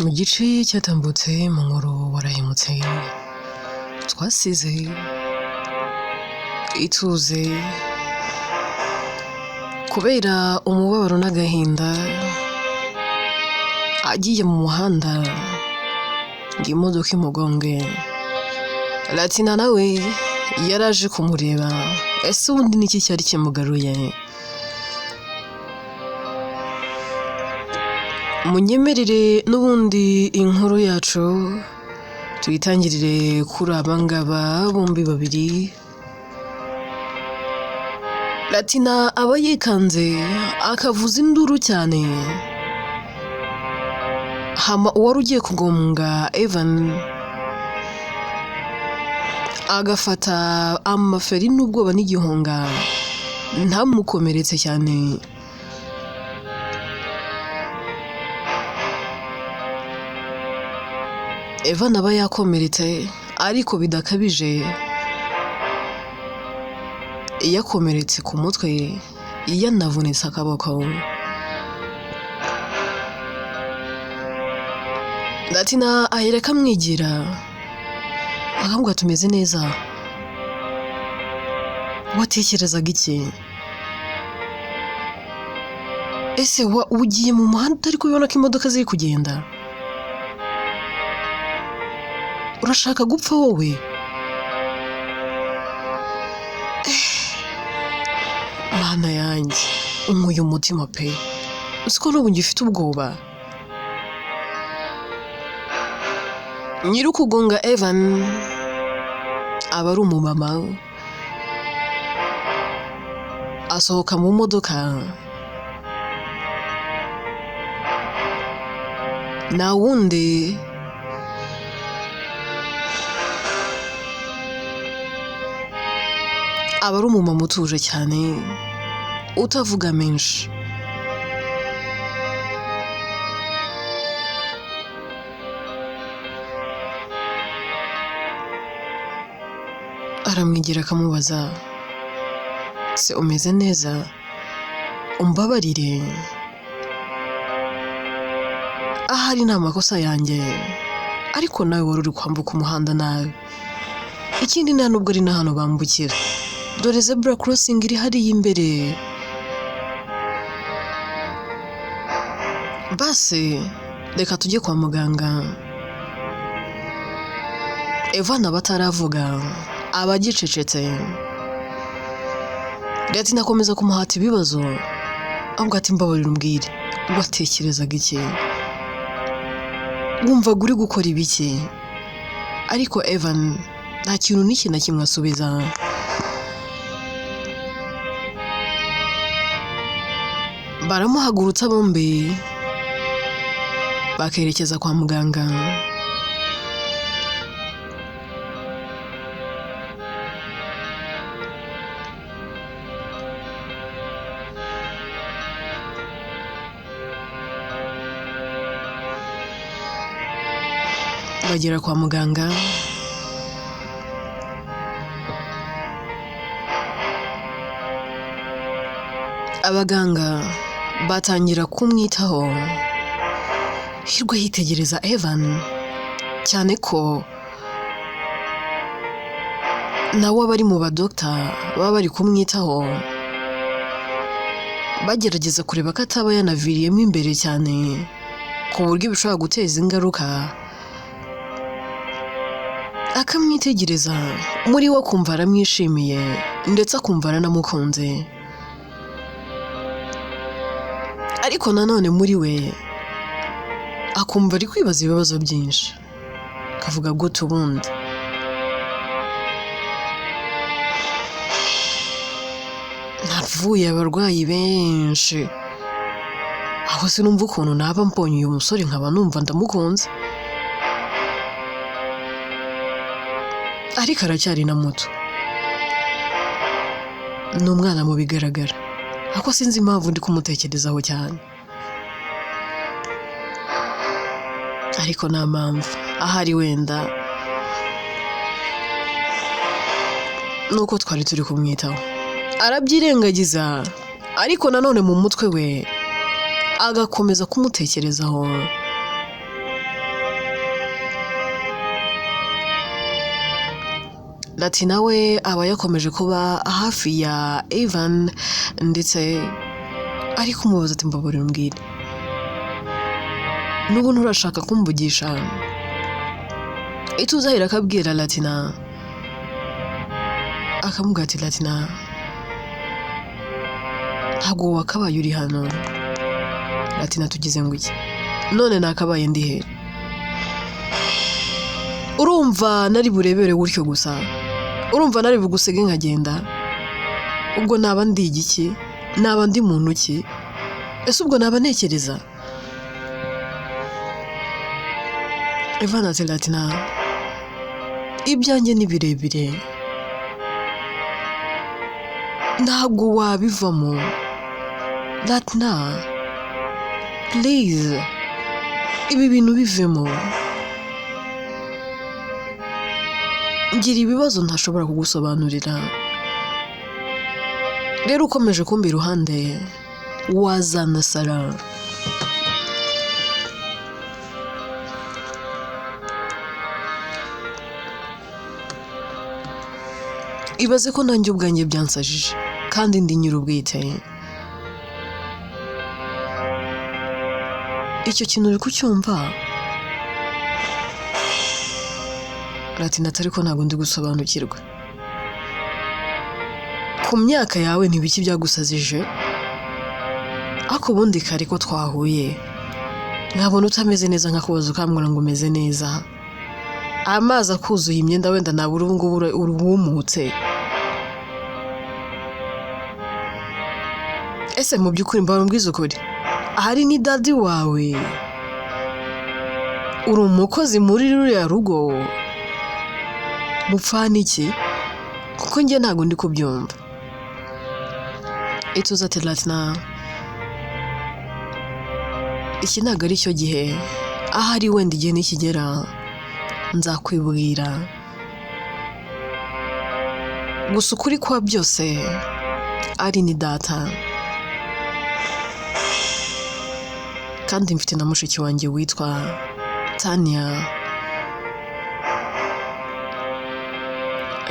Mu gice cyatambutse mu nkuru warahemutse twasize ituze kubera umubabaro n'agahinda agiye mu muhanda ngo imodoka imugonge. Latina nawe yaraje kumureba, ese ubundi niki cyari kimugaruye? Munyemerere n'ubundi inkuru yacu tuyitangirire kuri abangaba bombi babiri. Latina aba yikanze akavuza induru cyane, hama uwari ugiye kugonga Evan agafata amaferi n'ubwoba n'igihunga ntamukomeretse cyane. Evan aba yakomeretse ariko bidakabije, yakomeretse ku mutwe yanavunitse akaboko. Latina ahera kamwigira akamubwira tumeze neza, watekerezaga iki? Ese ugiye mu muhanda utari kubibona ko imodoka ziri kugenda? Urashaka gupfa wowe? Mana yanjye unkuye umutima pe, uziko n'ubu ngifite ubwoba. Nyiri ukugonga Evan aba ari umumama, asohoka mu modoka na wundi aba ari umumama utuje cyane utavuga menshi. Aramwigira akamubaza, se umeze neza? Umbabarire, ahari nta makosa yanjye, ariko nawe wari uri kwambuka umuhanda nabi. Ikindi nta nubwo ari na hano bambukira, dore zebra crossing iri hariya imbere. Base reka tujye kwa muganga. Evan aba ataravuga, aba agicecetse. Latina akomeza kumuhata ibibazo avuga ati mbabarira umbwire, watekerezaga iki? Wumvaga uri gukora ibiki? Ariko Evan nta kintu n'iki na kimwe asubiza. Baramuhagurutsa bombi bakerekeza kwa muganga. Bagera kwa muganga, abaganga batangira kumwitaho. Hirwa yitegereza Evan cyane ko nawe abari mu badokita baba bari kumwitaho, bagerageza kureba ko ataba yanaviriyemo imbere cyane ku buryo bishobora guteza ingaruka. Akamwitegereza muri we akumva aramwishimiye ndetse akumva aranamukunze, ariko nanone muri we akumva ari kwibaza ibibazo byinshi, akavuga gute ubundi? Navuye abarwayi benshi, aho sinumva ukuntu naba mbonye uyu musore nkaba numva ndamukunze, ariko aracyari na muto, ni umwana mu bigaragara, ariko sinzi impamvu ndi kumutekerezaho cyane. Ariko nta mpamvu, ahari wenda nuko twari turi kumwitaho. Arabyirengagiza, ariko nanone mu mutwe we agakomeza kumutekerezaho. Lati nawe aba yakomeje kuba hafi ya Evan ndetse ari kumubaza ati mbabarira umbwire n'ubu nturashaka kumvugisha. Ituzahira akabwira Latina akamubwira ati Latina ntabwo wakabaye uri hano. Latina tugize ngo iki none nakabaye ndi he? Urumva nari burebere gutyo gusa? Urumva nari bugusege nkagenda? Ubwo naba ndi igiki? Naba ndi muntu ki? Ese ubwo naba ntekereza? Evan ati Latina ibyanjye ni birebire ntabwo wabivamo. Latina please ibi bintu bivemo. Ngira ibibazo ntashobora kugusobanurira. Rero ukomeje kumbi iruhande wazanasara. Ibaze ko nanjye ubwanjye byansajije kandi ndi nyir'ubwite. Icyo kintu uri kucyumva? Latina atari ko ntabwo ndi gusobanukirwa. Ku myaka yawe ntibiki byagusazije? Ako bundi kare ko twahuye nkabona utameze neza nkakubaza ukambwira ngo umeze neza. Amazi akuzuye imyenda wenda nabura ubu ngubu urumutse. Ese mu by'ukuri mbabwiza ukuri ahari ni daddy wawe? Uri umukozi muri ruriya rugo? Mupfana iki? Kuko njye ntabwo ndi kubyumva. Ituza ati Latina iki ntabwo ari cyo gihe. Ahari wenda igihe nikigera nzakwibwira. Gusa ukuri kwa byose ari ni data. Kandi mfite na mushiki wanjye witwa Tanya.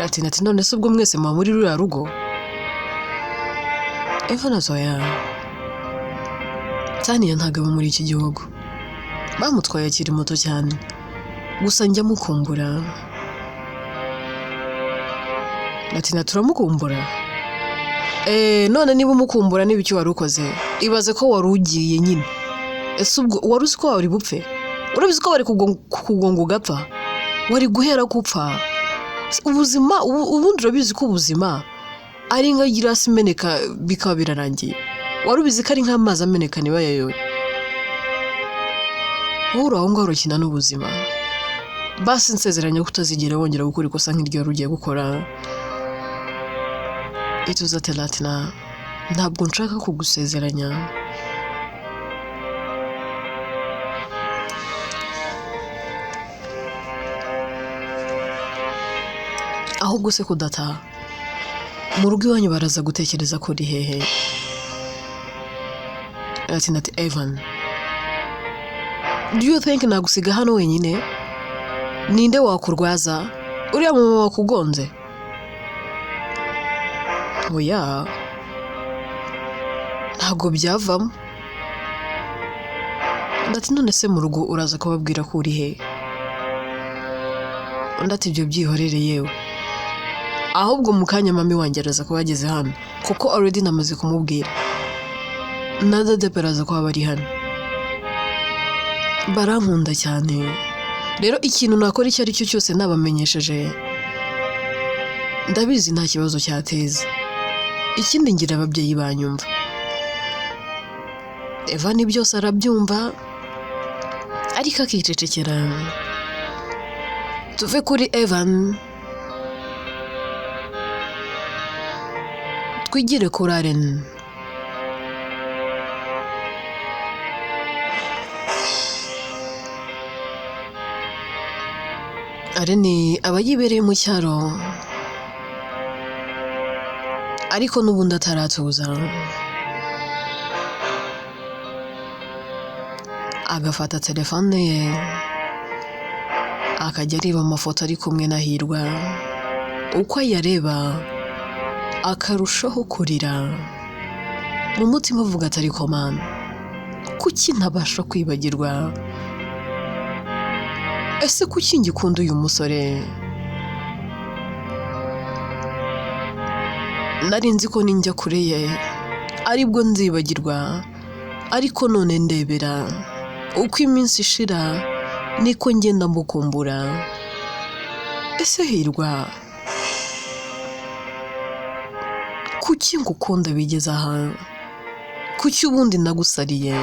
Ati none se ubwo mwese muba muri ruriya rugo? Evan azoya Tanya ntabwo aba muri iki gihugu. Bamutwaye akiri muto cyane. Gusa njya mukumbura. Latina turamukumbura. None niba umukumbura n'ibiki wari ukoze ibaze ko wari ugiye nyine. Ese ubwo wari uzi ko wari bupfe? Urabizi ko wari kugonga ugapfa? Wari guhera gupfa? Ubuzima ubundi urabizi ko ubuzima ari nka girasi imeneka bikaba birarangiye. Wari ubizi ko ari nk'amazi ameneka niba yayoye. Wowe aho ngaho urakina n'ubuzima. Basi nsezeranya ko utazigera wongera gukora ikosa nk'iryo wari ugiye gukora. Ituza ati Latina ntabwo nshaka kugusezeranya. Ahubwo se kudataha mu rugo iwanyu baraza gutekereza ko uri hehe. Latina ati Evan do you think nagusiga hano wenyine? Ninde wakurwaza? Uriya mama wakugonze? Oya ntabwo byavamo. Ndati none se mu rugo uraza kubabwira ko uri he? Ndati ibyo byihorere yewe. Ahubwo mu kanya mami wanjye araza kuba ageze hano kuko already namaze kumubwira. Na dada baraza kuba bari hano. Barankunda cyane. Rero ikintu nakora icyo ari cyo cyose nabamenyesheje. Ndabizi nta kibazo cyateza. Ikindi ngira ababyeyi banyumva. Evan byose arabyumva ariko akicecekera. Tuve kuri Evan twigire kuri Aren. Aren aba yibereye mu cyaro ariko n'ubundi ataratuza. Agafata telefone ye akajya areba amafoto ari kumwe na Hirwa uko ayareba akarushaho kurira mu mutima avuga ati ariko man, kuki ntabasha kwibagirwa? Ese kuki ngikunda uyu musore? Nari nzi ko ninjya kure ye aribwo nzibagirwa, ariko none ndebera uko iminsi ishira niko ngenda mukumbura. Ese Hirwa, kuki ngukunda bigeze aha? Kuki ubundi nagusariye?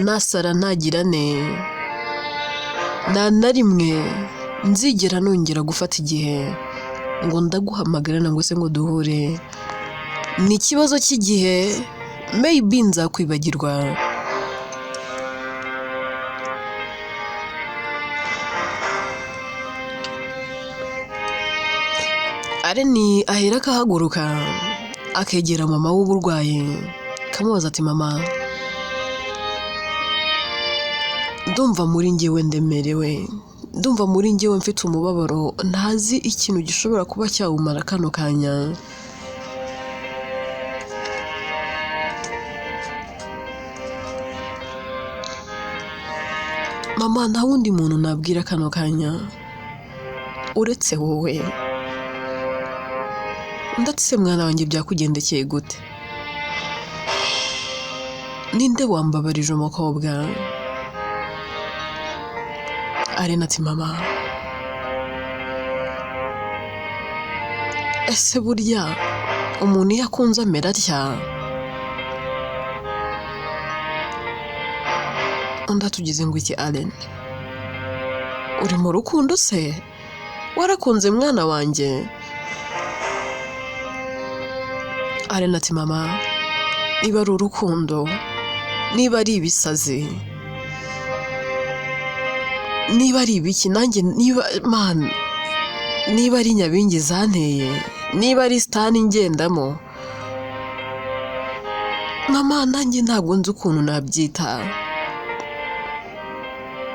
Nasara ntagirane, nta na rimwe nzigera nongera gufata igihe ngo ndaguhamagara nangwa se ngo duhure. Ni ikibazo cy'igihe, maybe nzakwibagirwa. Areni ahera akahaguruka akegera mama w'uburwayi kamubaza ati mama, ndumva muri njyewe ndemerewe, ndumva muri njyewe mfite umubabaro ntazi ikintu gishobora kuba cyawumara kano kanya. Mama, nta wundi muntu nabwira kano kanya uretse wowe. Ndatse mwana wanjye byakugendekeye gute? Ninde wambabarije umukobwa? Arena ati mama, ese burya umuntu iyo akunze amera atya? Undi atugize ngo iki Allen? Uri mu rukundo se? Warakunze mwana wanjye? Arena ati mama, niba ari urukundo, niba ari ibisazi, niba ari ibiki, nanjye niba ari nyabingi zanteye, niba ari sitani ngendamo, mama nanjye ntabwo nzi ukuntu nabyita.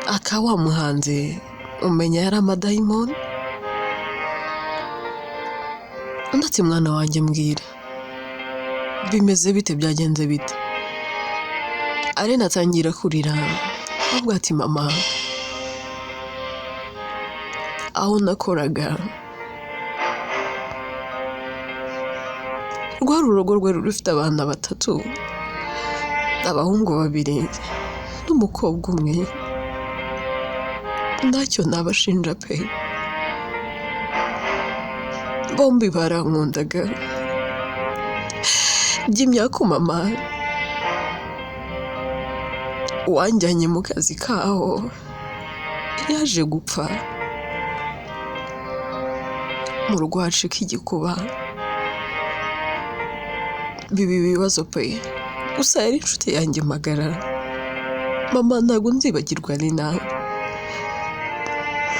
Aka wa muhanzi umenya yari amadayimoni? Undi ati mwana wanjye mbwira, bimeze bite, byagenze bite? Arena atangira kurira avuga ati mama, aho nakoraga rwari urugo rwari rufite abana 3, abahungu 2 n'umukobwa umwe. Ntacyo nabashinja pe, bombi barankundaga. By'imyaka mama wanjyanye mu kazi kaho yaje gupfa mu rugo hacika igikuba. Bibi bibazo pe, gusa yari inshuti yanjye magara. Mama ntabwo nzibagirwa Lina,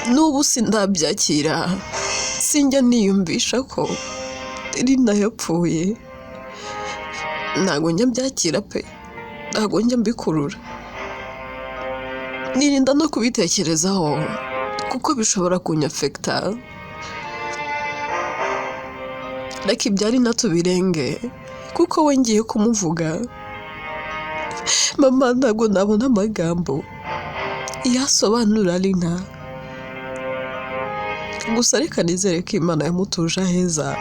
n'ubu sindabyakira, sinjya niyumvisha ko Lina yapfuye. Ntabwo njya mbyakira pe, ntabwo njya mbikurura, nirinda no kubitekerezaho kuko bishobora kunyafekta. Reka ibyari natubirenge kuko we ngiye kumuvuga. Mama ntabwo nabona amagambo yasobanura Lina, gusa reka nizere ko Imana yamutuje aheza,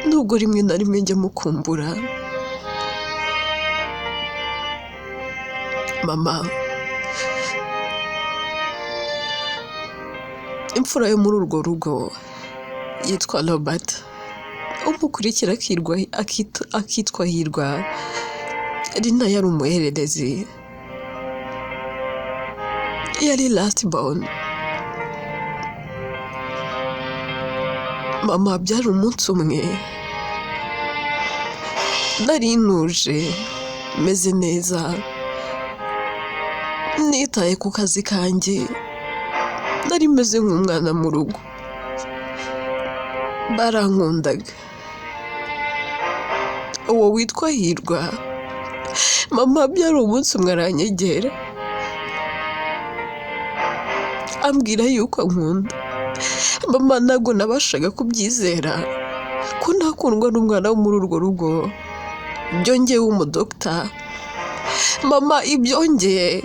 nubwo rimwe na rimwe njya mukumbura. Mama, imfura yo muri urwo rugo yitwa Robert, umukurikira akitwa Hirwa. Lina yari umuhererezi, yari last born. Mama, byari umunsi umwe nari ntuje meze neza, nitaye ku kazi kanjye, nari meze nk'umwana mu rugo, barankundaga. Uwo witwa Hirwa, mama byari umunsi umwe aranyegera ambwira yuko ankunda. Mama ntabwo nabashaga kubyizera ko nakundwa n'umwana wo muri urwo rugo, byongeye w'umudokita. Mama ibyongeye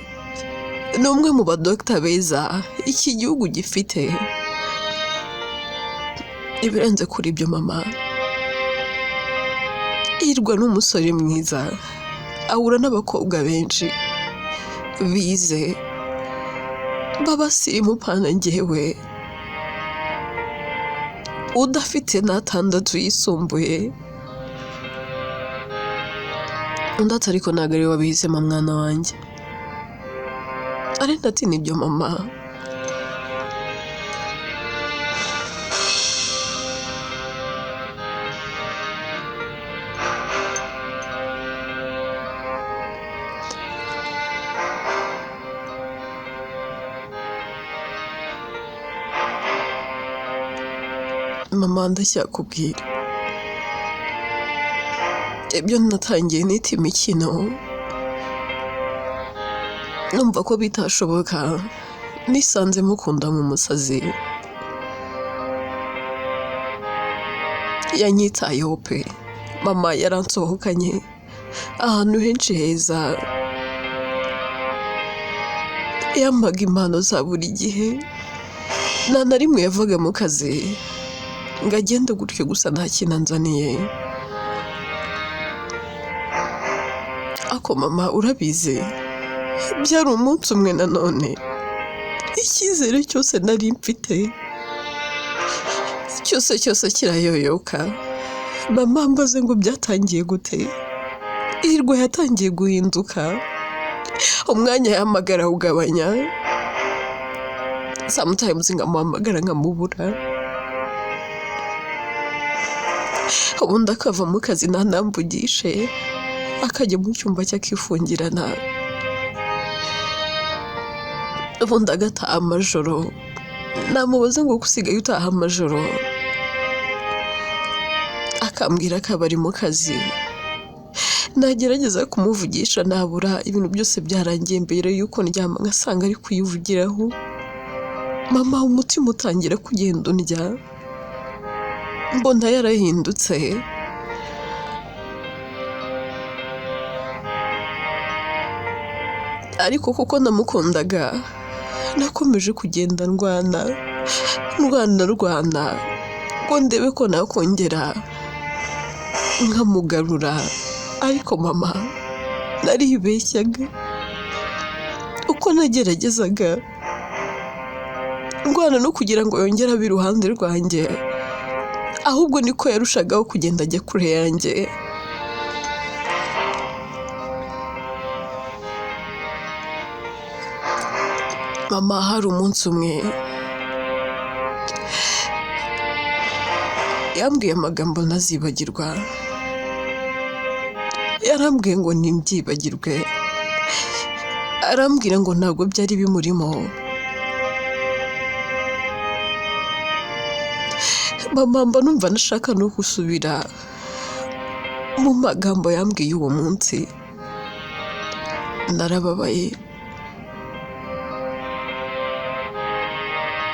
ni umwe mu badokita beza iki gihugu gifite. Ibirenze kuri ibyo mama yirwa n'umusore mwiza, ahura n'abakobwa benshi bize b'abasirimu pana njyewe udafite n'atandatu yisumbuye. Undi ati ariko ntabwo ari we wabihisemo mwana wanjye. Arenda ati nibyo mama. Mama ndacyakubwira ibyo natangiye nita imikino, numva ko bitashoboka, nisanze mukunda nk'umusazi. Yanyitayeho pe. Mama yaransohokanye ahantu henshi heza, yampaga impano za buri gihe, nta na rimwe yavaga mu kazi ngo agende gutyo gusa nta kintu anzaniye. Ako mama urabizi, byari umunsi umwe nanone icyizere cyose nari mfite cyose kirayoyoka. Mama mbaze ngo byatangiye gute. Hirwa yatangiye guhinduka, umwanya yahamagara ugabanya, sometimes ngamuhamagara nkamubura, ubundi akava mu kazi ntanamvugishe, akajya mu cyumba cye akifungirana, ubundi agataha amajoro. Namubaza ngo usigaye utaha amajoro, akambwira ko aba ari mu kazi. Nagerageza kumuvugisha nabura, ibintu byose byarangiye mbere yuko ndyama ngasanga ari kuyivugiraho. Mama umutima utangira kugenda undya, mbona yarahindutse. Ariko kuko namukundaga, nakomeje kugenda ndwana ngo ndebe ko nakongera nkamugarura. Ariko mama naribeshyaga, uko nageragezaga ndwana no kugira ngo yongere abe iruhande rwanjye, ahubwo niko yarushagaho kugenda ajya kure yanjye. Mama hari umunsi umwe yambwiye amagambo ntazibagirwa. Yarambwiye ngo ntimbyibagirwe, arambwira ngo ntabwo byari bimurimo. Mama mba numva nashaka no gusubira mu magambo yambwiye uwo munsi. Narababaye,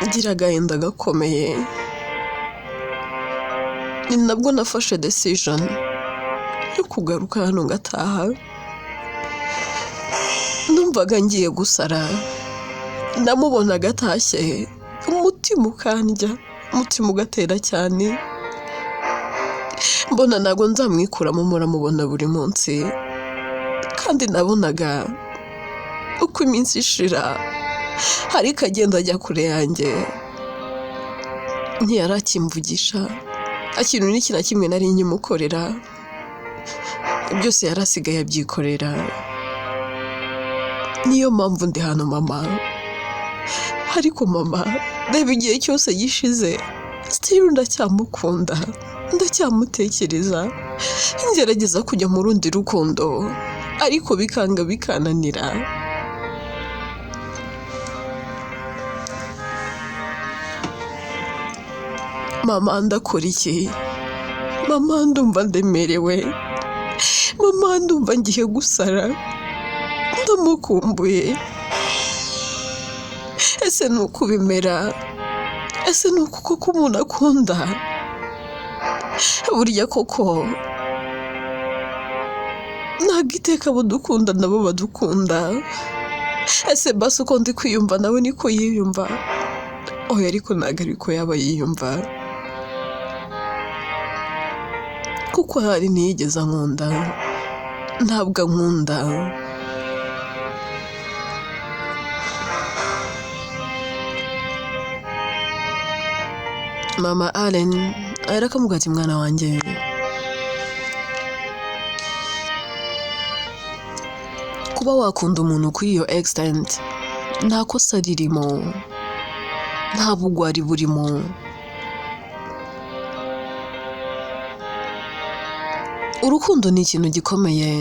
ngira agahinda gakomeye. Ni nabwo nafashe decision yo kugaruka hano ngataha. Numvaga ngiye gusara, namubona agatashye, umutima ukandya, umutima ugatera cyane. Mbona ntabwo nzamwikuramo, muramubona buri munsi. Kandi nabonaga uko iminsi ishira, ariko agenda ajya kure yanjye. Ntiyarakimvugisha, ikintu n'iki na kimwe nari nkimukorera, byose yarasigaye abyikorera. Niyo mpamvu ndi hano mama. Ariko mama, reba igihe cyose gishize, still ndacyamukunda, ndacyamutekereza. Ngerageza kujya mu rundi rukundo, ariko bikanga bikananira. Mama ndakora iki? Mama ndumva ndemerewe, mama ndumva ngiye gusara, ndamukumbuye. Ese ese nuko bimera, ese nuko koko umuntu akunda, burya koko ntabwo iteka abo dukunda nabo badukunda, ese basi uko ndi kwiyumva nawe niko yiyumva, oya ariko ntabwo ariko yaba yiyumva, kuko hari ntiyigeze ankunda, ntabwo ankunda. Mama Allen arakamubwira ati mwana wanjye, kuba wakunda umuntu kuri iyo extent nta kosa ririmo, nta bugwari burimo. Urukundo ni ikintu gikomeye,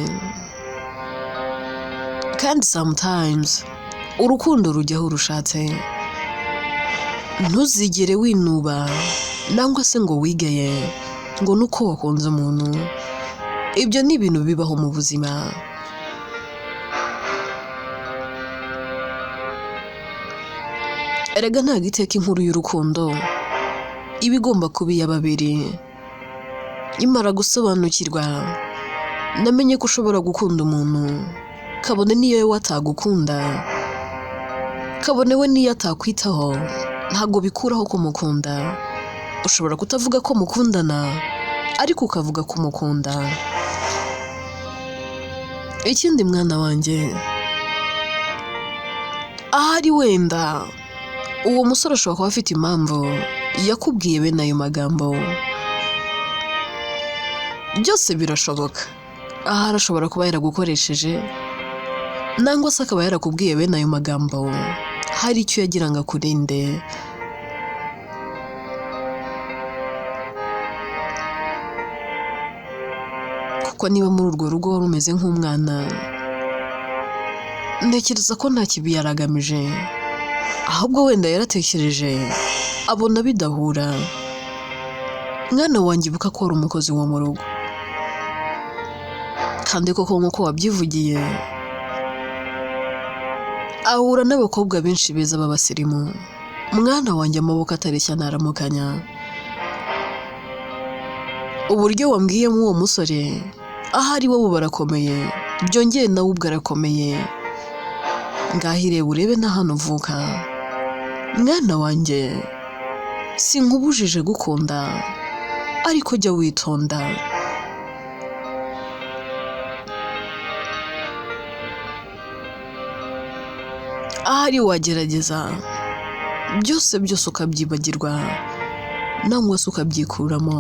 kandi sometimes urukundo rujyaho urushatse. Ntuzigere winuba nangwa se ngo wigeye ngo nuko wakunze umuntu. Ibyo ni ibintu bibaho mu buzima. Erega nta giteka inkuru y'urukundo iba igomba kuba iya babiri. Imara gusobanukirwa, namenye ko ushobora gukunda umuntu kabone niyo we atagukunda, kabone we niyo atakwitaho, ntabwo bikuraho ko mukunda. Ushobora kutavuga ko mukundana ariko ukavuga ko mukunda. Ikindi mwana wanjye, ahari wenda uwo musore ashobora kuba afite impamvu yakubwiye bene ayo magambo. Byose birashoboka. Ahari ashobora kuba yaragukoresheje, nangwa se akaba yarakubwiye bene ayo magambo hari icyo yagira ngo akurinde. Kuko niba muri urwo rugo wari umeze nk'umwana, ntekereza ko nta kibi yaragamije, ahubwo wenda yaratekereje abona bidahura. Mwana wanjye ibuka ko wari umukozi wo mu rugo, kandi koko nk'uko wabyivugiye ahura n'abakobwa benshi beza b'abasirimu. Mwana wanjye amaboko atareshya ntaramukanya. Uburyo wambwiyemo uwo musore, ahari wowe barakomeye, byongeye nawe ubwo arakomeye. Ngahire urebe na hano uvuka. Mwana wanjye, sinkubujije gukunda, ariko jya witonda. Ahari wagerageza byose ukabyibagirwa, nangwa se ukabyikuramo.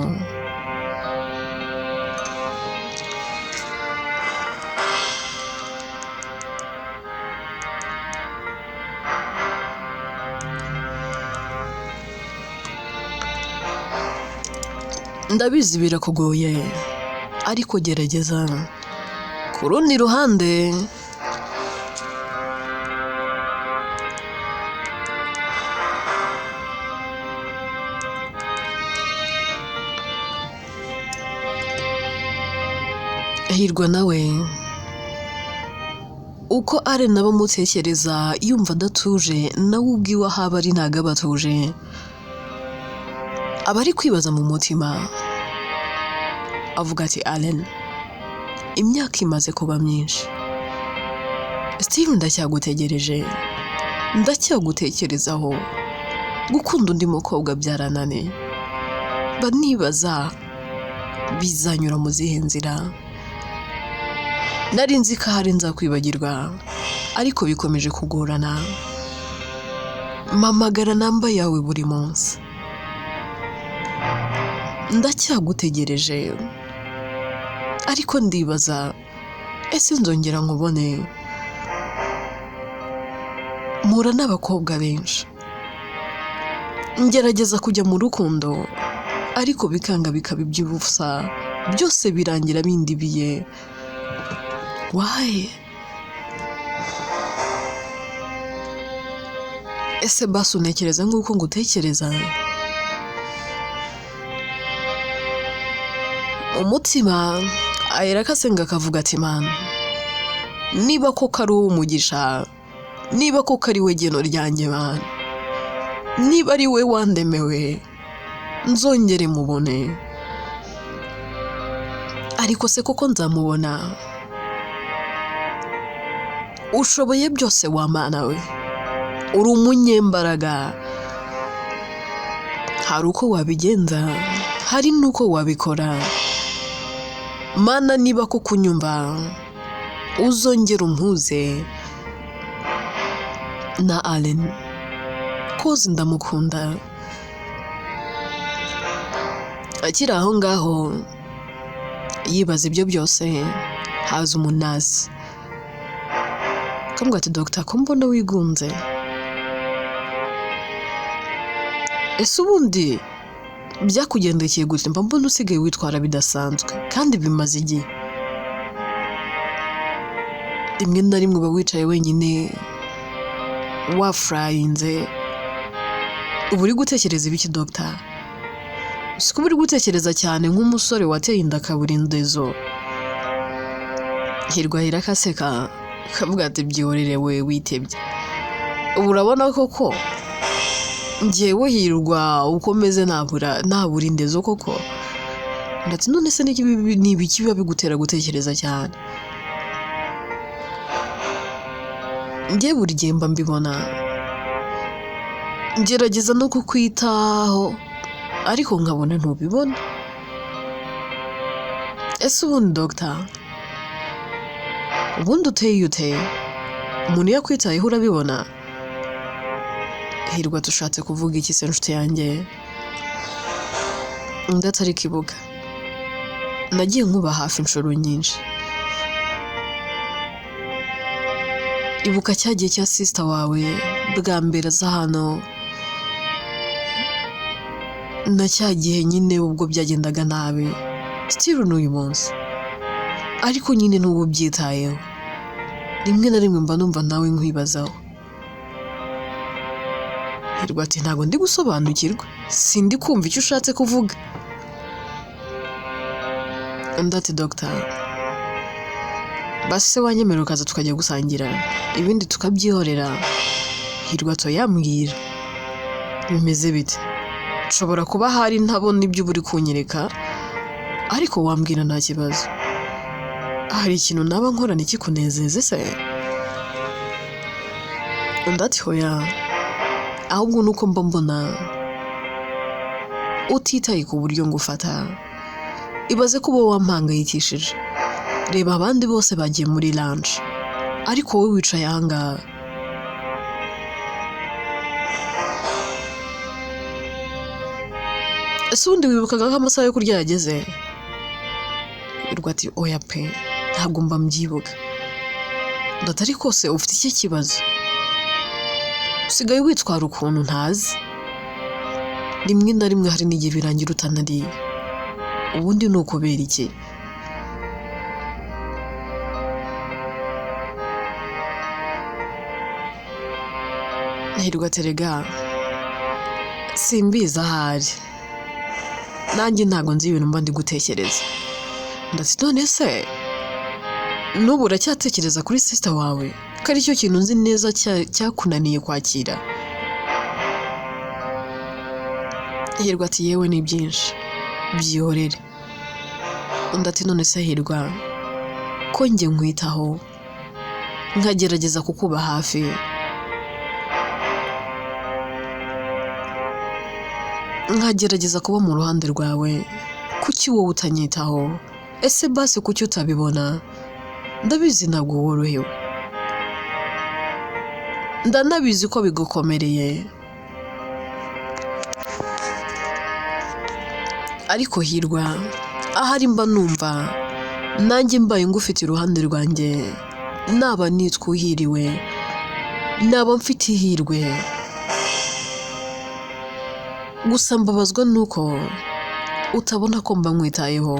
Ndabizi birakugoye, ariko gerageza. Ku rundi ruhande, Hirwa nawe uko ari nabo mutekereza yumva adatuje, nawe ubwiwe aho ari ntago aba atuje. Aba ari kwibaza mu mutima, avuga ati Allen, imyaka imaze kuba myinshi, Steve ndacyagutegereje, ndacyagutekerezaho. Gukunda undi mukobwa byaranane, banibaza bizanyura mu zihe nzira. Nari nzi ko ahari nzakwibagirwa, ariko bikomeje kugorana. Mpamagara namba yawe buri munsi, ndacyagutegereje, ariko ndibaza ese nzongera nkubone. Mpura n'abakobwa benshi, ngerageza kujya mu rukundo, ariko bikanga bikaba iby'ubusa, byose birangira bindibiye. Why? Ese basi unekereza nk'uko ngutekereza? Umutima ahera akasenga akavuga ati Mana, niba koko ari uwo umugisha, niba koko ari we geno ryanjye Mana, niba ari we wandemewe nzongere mubone, ariko se koko nzamubona? Ushoboye byose wa Mana we, uri umunyembaraga, hari uko wabigenza, hari nuko wabikora. Mana niba ko kunyumva uzongera umpuze na Allen, kozi ndamukunda. Akiri aho ngaho yibaza ibyo byose, haza umunazi kamubwira ati Dr. ko mbona wigunze, ese ubundi byakugendekeye gute? Mba mbona usigaye witwara bidasanzwe kandi bimaze igihe. Rimwe na rimwe uba wicaye wenyine wafurayinze, uba uri gutekereza ibiki Dr.? Siko uri gutekereza cyane nk'umusore wateye inda akabura indezo. Hirwa irakaseka kavuga ati byihorere we witebye. Ubu urabona koko njyewe Hirwa ukomeze ntabura indezo koko? Ndetse none se ni ibiki biba bigutera gutekereza cyane? Njye buri gihe mba mbibona, ngerageza no kukwitaho ariko nkabona ntubibona. Ese ubundi Dr. ubundi uteye ute? Umuntu yakwitayeho urabibona? Hirwa tushatse kuvuga iki se nshuti yanjye? Ndatari kibuga, nagiye nkuba hafi inshuro nyinshi. Ibuka cya gihe cya sister wawe bwa mbere aza hano, na cya gihe nyine ubwo byagendaga nabi, still n'uyu munsi, ariko nyine n'ubu byitayeho. Rimwe na rimwe mba numva nawe nkwibazaho. Hirwa ati ntabwo ndi gusobanukirwa, sindi kumva icyo ushatse kuvuga. Undi ati Dr. basi se wanyemera ukaza tukajya gusangira, ibindi tukabyihorera? Hirwa to yambwira bimeze bite? Nshobora kuba hari ntabona ibyo uri kunyereka, ariko wambwira nta kibazo. Hari ikintu naba nkora nikikunezeze se? Undi ati hoya, ahubwo nuko mba mbona utitaye ku buryo ngufata. Ibaze ko uba wampangayikishije. Reba abandi bose bagiye muri lunch, ariko wowe wicaye ahangaha. Ese ubundi wibukaga ko amasaha yo kurya yageze? Hirwa ati oya pe, ntabwo mba mbyibuka. Ndatari kose ufite iki kibazo? Usigaye witwara ukuntu ntazi. Rimwe na rimwe hari n'igihe birangira utanariye. Ubundi ni ukubera iki? Hirwa ati rega simbizi ahari, nanjye ntabwo nzi ibintu mba ndi gutekereza. Ndetse none se n'ubu uracyatekereza kuri sister wawe ko ari cyo kintu nzi neza cyakunaniye kwakira? Hirwa ati yewe ni byinshi, byihorere. Undi ati none se Hirwa ko njye nkwitaho nkagerageza kukuba hafi, nkagerageza kuba mu ruhande rwawe, kuki wowe utanyitaho? Ese basi kuki utabibona? Ndabizi ntabwo worohewe, ndanabizi ko bigukomereye, ariko Hirwa ahari mba numva nanjye mbaye ngufite iruhande rwanjye, naba nitwa uhiriwe, naba mfite ihirwe. Gusa mbabazwa nuko utabona ko mba nkwitayeho.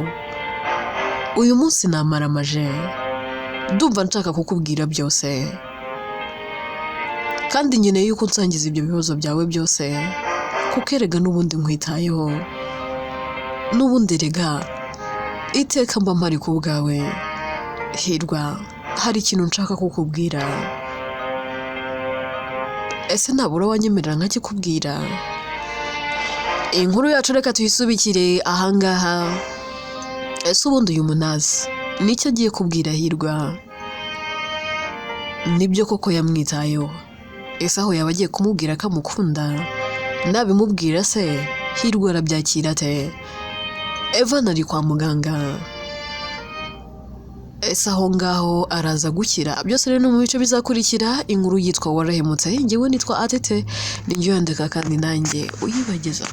Uyu munsi namaramaje, ndumva nshaka kukubwira byose, kandi nkeneye yuko nsangiza ibyo bibazo byawe byose, kuko erega n'ubundi nkwitayeho, n'ubundi rega iteka mba mpari ku bwawe. Hirwa hari ikintu nshaka kukubwira. ese ntabura wanyemerera nkakikubwira? Inkuru yacu reka tuyisubikire ahangaha. Ese ubundi uyu Munazi nicyo agiye kubwira Hirwa? Nibyo koko yamwitayeho? Ese aho yaba agiye kumubwira ko amukunda? Nabimubwira se Hirwa arabyakira ate? Evan ari kwa muganga, ese aho ngaho araza gukira? Byose rero mu bice bizakurikira. Inkuru yitwa Warahemutse. Njyewe nitwa Atete, ninjye yandika kandi nanjye uyibageza.